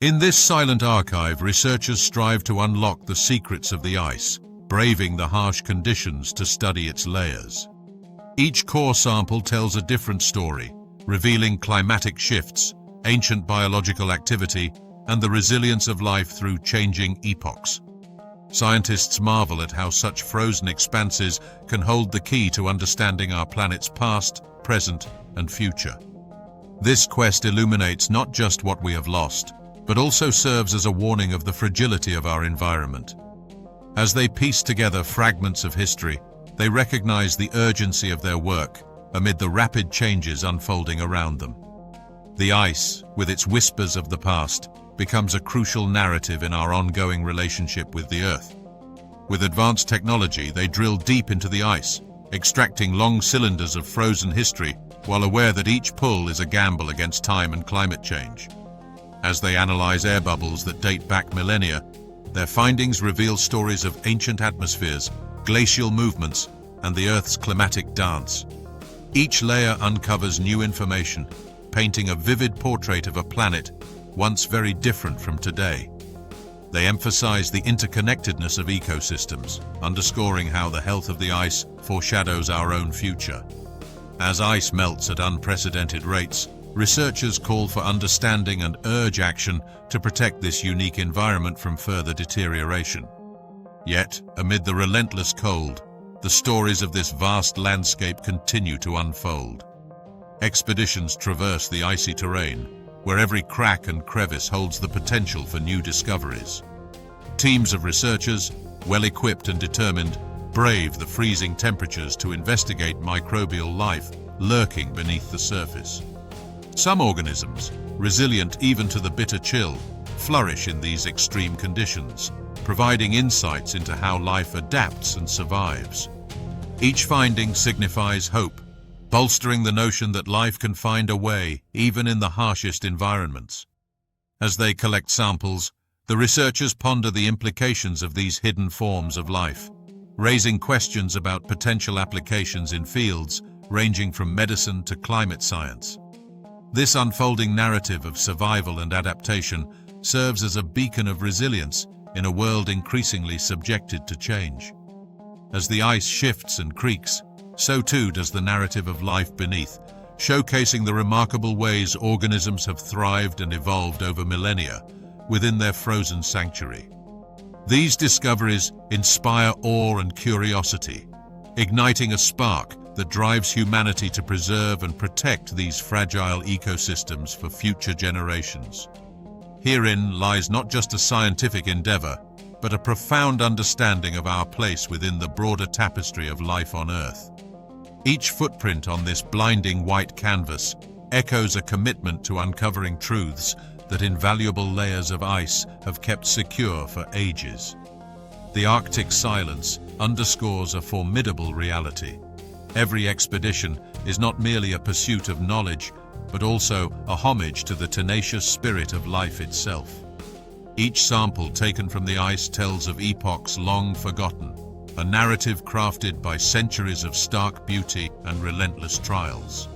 In this silent archive, researchers strive to unlock the secrets of the ice, braving the harsh conditions to study its layers. Each core sample tells a different story, revealing climatic shifts, ancient biological activity, and the resilience of life through changing epochs. Scientists marvel at how such frozen expanses can hold the key to understanding our planet's past, present, and future. This quest illuminates not just what we have lost, but also serves as a warning of the fragility of our environment. As they piece together fragments of history, they recognize the urgency of their work amid the rapid changes unfolding around them. The ice, with its whispers of the past, becomes a crucial narrative in our ongoing relationship with the Earth. With advanced technology, they drill deep into the ice, extracting long cylinders of frozen history, while aware that each pull is a gamble against time and climate change. As they analyze air bubbles that date back millennia, their findings reveal stories of ancient atmospheres, glacial movements, and the Earth's climatic dance. Each layer uncovers new information, painting a vivid portrait of a planet once very different from today. They emphasize the interconnectedness of ecosystems, underscoring how the health of the ice foreshadows our own future. As ice melts at unprecedented rates, researchers call for understanding and urge action to protect this unique environment from further deterioration. Yet, amid the relentless cold, the stories of this vast landscape continue to unfold. Expeditions traverse the icy terrain, where every crack and crevice holds the potential for new discoveries. Teams of researchers, well-equipped and determined, brave the freezing temperatures to investigate microbial life lurking beneath the surface. Some organisms, resilient even to the bitter chill, flourish in these extreme conditions, providing insights into how life adapts and survives. Each finding signifies hope, bolstering the notion that life can find a way even in the harshest environments. As they collect samples, the researchers ponder the implications of these hidden forms of life, raising questions about potential applications in fields ranging from medicine to climate science. This unfolding narrative of survival and adaptation serves as a beacon of resilience in a world increasingly subjected to change. As the ice shifts and creaks, so too does the narrative of life beneath, showcasing the remarkable ways organisms have thrived and evolved over millennia within their frozen sanctuary. These discoveries inspire awe and curiosity, igniting a spark that drives humanity to preserve and protect these fragile ecosystems for future generations. Herein lies not just a scientific endeavor, but a profound understanding of our place within the broader tapestry of life on Earth. Each footprint on this blinding white canvas echoes a commitment to uncovering truths that invaluable layers of ice have kept secure for ages. The Arctic silence underscores a formidable reality. Every expedition is not merely a pursuit of knowledge, but also a homage to the tenacious spirit of life itself. Each sample taken from the ice tells of epochs long forgotten, a narrative crafted by centuries of stark beauty and relentless trials.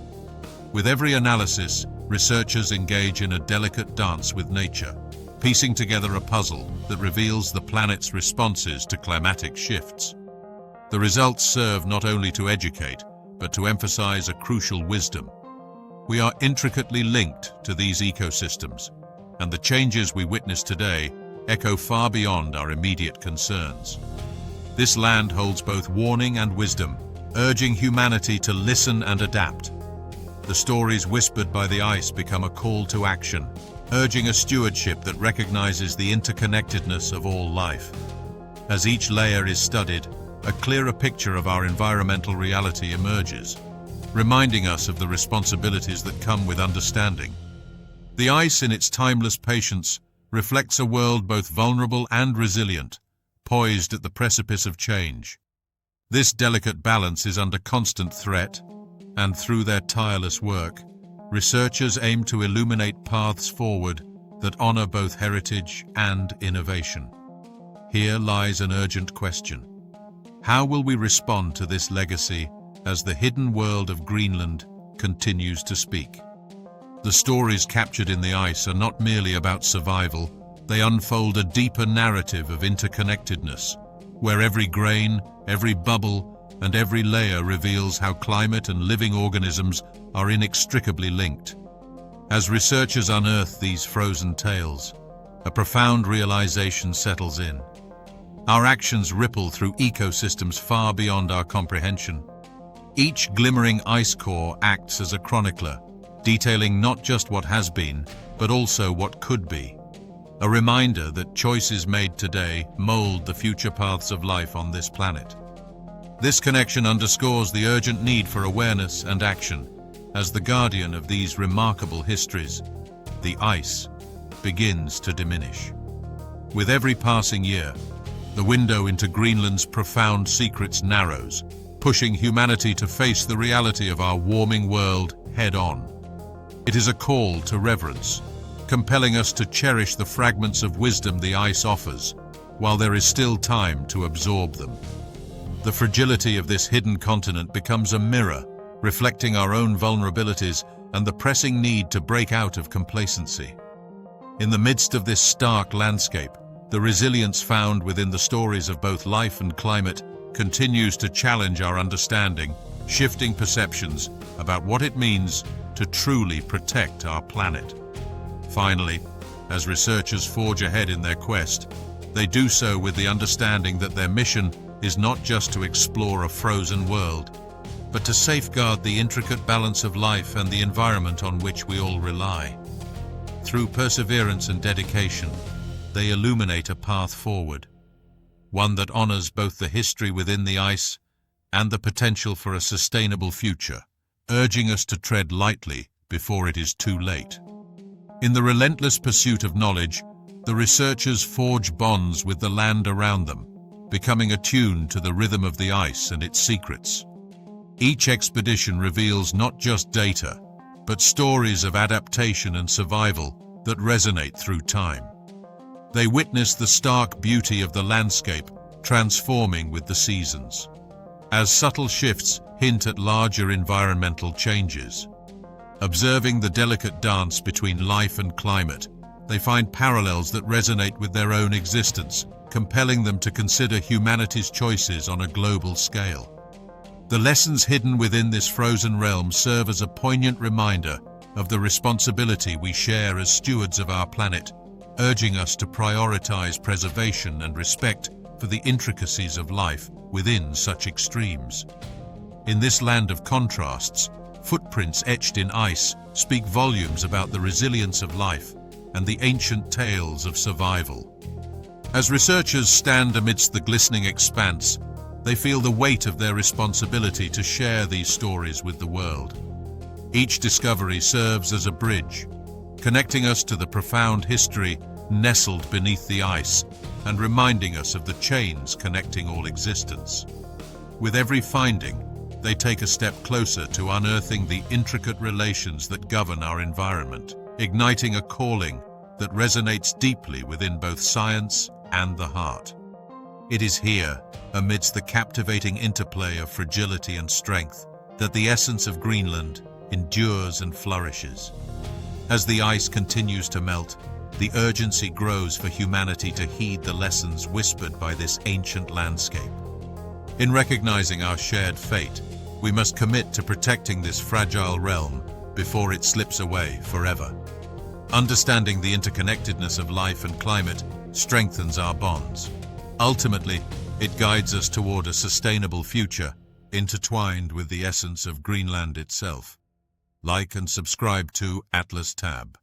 With every analysis, researchers engage in a delicate dance with nature, piecing together a puzzle that reveals the planet's responses to climatic shifts. The results serve not only to educate, but to emphasize a crucial wisdom. We are intricately linked to these ecosystems, and the changes we witness today echo far beyond our immediate concerns. This land holds both warning and wisdom, urging humanity to listen and adapt. The stories whispered by the ice become a call to action, urging a stewardship that recognizes the interconnectedness of all life. As each layer is studied, a clearer picture of our environmental reality emerges, reminding us of the responsibilities that come with understanding. The ice, in its timeless patience, reflects a world both vulnerable and resilient, poised at the precipice of change. This delicate balance is under constant threat, and through their tireless work, researchers aim to illuminate paths forward that honor both heritage and innovation. Here lies an urgent question. How will we respond to this legacy as the hidden world of Greenland continues to speak? The stories captured in the ice are not merely about survival, they unfold a deeper narrative of interconnectedness, where every grain, every bubble, and every layer reveals how climate and living organisms are inextricably linked. As researchers unearth these frozen tales, a profound realization settles in. Our actions ripple through ecosystems far beyond our comprehension. Each glimmering ice core acts as a chronicler, detailing not just what has been, but also what could be. A reminder that choices made today mold the future paths of life on this planet. This connection underscores the urgent need for awareness and action. As the guardian of these remarkable histories, the ice begins to diminish. With every passing year, the window into Greenland's profound secrets narrows, pushing humanity to face the reality of our warming world head-on. It is a call to reverence, compelling us to cherish the fragments of wisdom the ice offers, while there is still time to absorb them. The fragility of this hidden continent becomes a mirror, reflecting our own vulnerabilities and the pressing need to break out of complacency. In the midst of this stark landscape, the resilience found within the stories of both life and climate continues to challenge our understanding, shifting perceptions about what it means to truly protect our planet. Finally, as researchers forge ahead in their quest, they do so with the understanding that their mission is not just to explore a frozen world, but to safeguard the intricate balance of life and the environment on which we all rely. Through perseverance and dedication, they illuminate a path forward, one that honors both the history within the ice and the potential for a sustainable future, urging us to tread lightly before it is too late. In the relentless pursuit of knowledge, the researchers forge bonds with the land around them, becoming attuned to the rhythm of the ice and its secrets. Each expedition reveals not just data, but stories of adaptation and survival that resonate through time. They witness the stark beauty of the landscape transforming with the seasons, as subtle shifts hint at larger environmental changes. Observing the delicate dance between life and climate, they find parallels that resonate with their own existence, compelling them to consider humanity's choices on a global scale. The lessons hidden within this frozen realm serve as a poignant reminder of the responsibility we share as stewards of our planet, urging us to prioritize preservation and respect for the intricacies of life within such extremes. In this land of contrasts, footprints etched in ice speak volumes about the resilience of life and the ancient tales of survival. As researchers stand amidst the glistening expanse, they feel the weight of their responsibility to share these stories with the world. Each discovery serves as a bridge, connecting us to the profound history nestled beneath the ice and reminding us of the chains connecting all existence. With every finding, they take a step closer to unearthing the intricate relations that govern our environment, igniting a calling that resonates deeply within both science and the heart. It is here, amidst the captivating interplay of fragility and strength, that the essence of Greenland endures and flourishes. As the ice continues to melt, the urgency grows for humanity to heed the lessons whispered by this ancient landscape. In recognizing our shared fate, we must commit to protecting this fragile realm before it slips away forever. Understanding the interconnectedness of life and climate strengthens our bonds. Ultimately, it guides us toward a sustainable future, intertwined with the essence of Greenland itself. Like and subscribe to Atlas Tab.